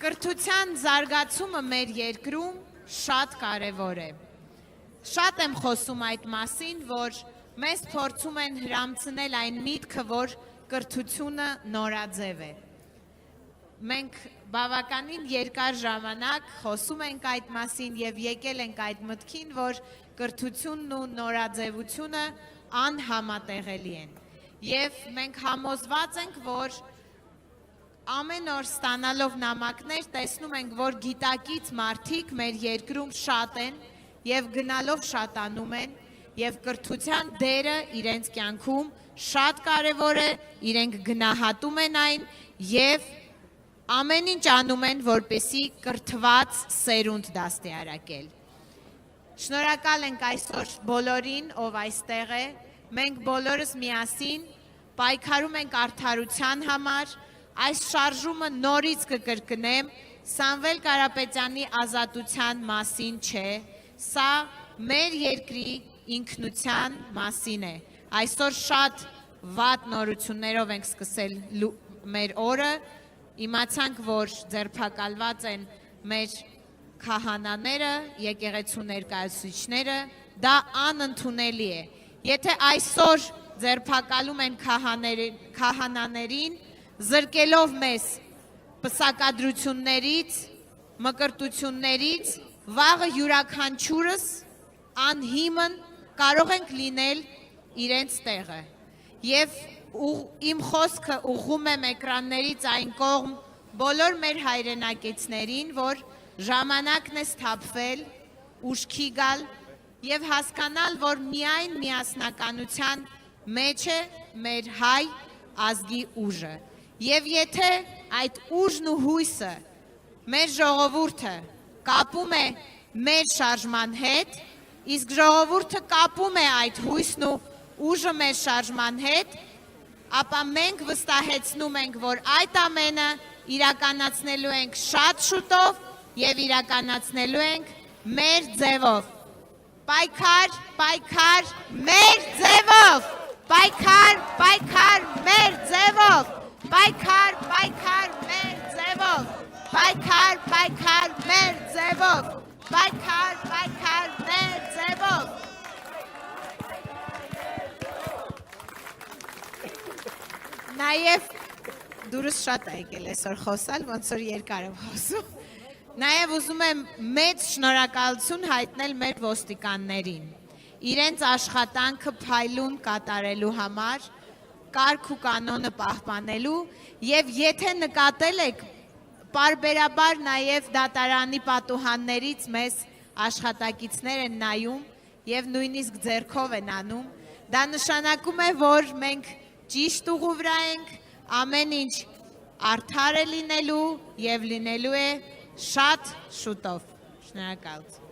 Կրթության զարգացումը մեր երկրում շատ կարևոր է։ Շատ եմ խոսում այդ մասին, որ մեզ փորձում են հրամցնել այն միտքը, որ կրթությունը նորաձև է։ Մենք բավականին երկար ժամանակ խոսում ենք այդ մասին և եկել ենք այդ մտքին, որ կրթությունն ու նորաձևությունը անհամատեղելի են։ Եվ մենք համոզված ենք, որ ամեն օր ստանալով նամակներ տեսնում ենք, որ գիտակից մարդիկ մեր երկրում շատ են և գնալով շատանում են և կրթության դերը իրենց կյանքում շատ կարևոր է, իրենք գնահատում են այն և ամեն ինչ անում են, որպեսզի կրթված սերունդ դաստիարակել։ Շնորհակալ ենք այսօր բոլորին, ով այստեղ է, մենք բոլորս միասին պայքարում ենք արդարության համար, այս շարժումը նորից կկրկնեմ, Սամվել Կարապետյանի ազատության մասին չէ, սա մեր երկրի ինքնության մասին է։ Այսօր շատ վատ նորություններով ենք սկսել մեր օրը, իմացանք, որ ձերբակալված են մեր քահանաները, եկեղեցու ներկայացուցիչները, դա անընդունելի է։ Եթե այսօր ձերբակալում են քահանաներին, զրկելով մեզ պսակադրություններից, մկրտություններից, վաղը յուրաքանչյուրս անհիմն կարող ենք լինել իրենց տեղը։ Եվ իմ խոսքը ուղղում եմ էկրաններից այն կողմ բոլոր մեր հայրենակիցներին, որ ժամանակն է սթափվել, ուշքի գալ և հասկանալ, որ միայն միասնականության մեջ է մեր հայ ազգի ուժը։ Եվ եթե այդ ուժն ու հույսը մեր ժողովուրդը կապում է մեր շարժման հետ, իսկ ժողովուրդը կապում է այդ հույսն ու ուժը մեր շարժման հետ, ապա մենք վստահեցնում ենք, որ այդ ամենը իրականացնելու ենք շատ շուտով և իրականացնելու ենք մեր ձևով։ Պայքար, պայքար, մեր ձևով։ Պայքար, պայքար, մեր ձևով։ Պայքար, պայքար, մեր ձևով։ Պայքար, պայքար, մեր ձևով։ Պայքար, պայքար, մեր ձևով։ Նաև դուրս շատ է եկել այսօր խոսալ, ոնց որ երկար եմ խոսում։ Նաև ուզում եմ մեծ շնորհակալություն հայտնել մեր ոստիկաններին, իրենց աշխատանքը փայլուն կատարելու համար, կարգ ու կանոնը պահպանելու և եթե նկատել եք, պարբերաբար նաև դատարանի պատուհաններից մեզ աշխատակիցներ են նայում և նույնիսկ ձեռքով են անում, դա նշանակում է, որ մենք ճիշտ ուղու վրա ենք, ամեն ինչ արդար է լինելու և լինելու է շատ շուտով։ Շնորհակալություն։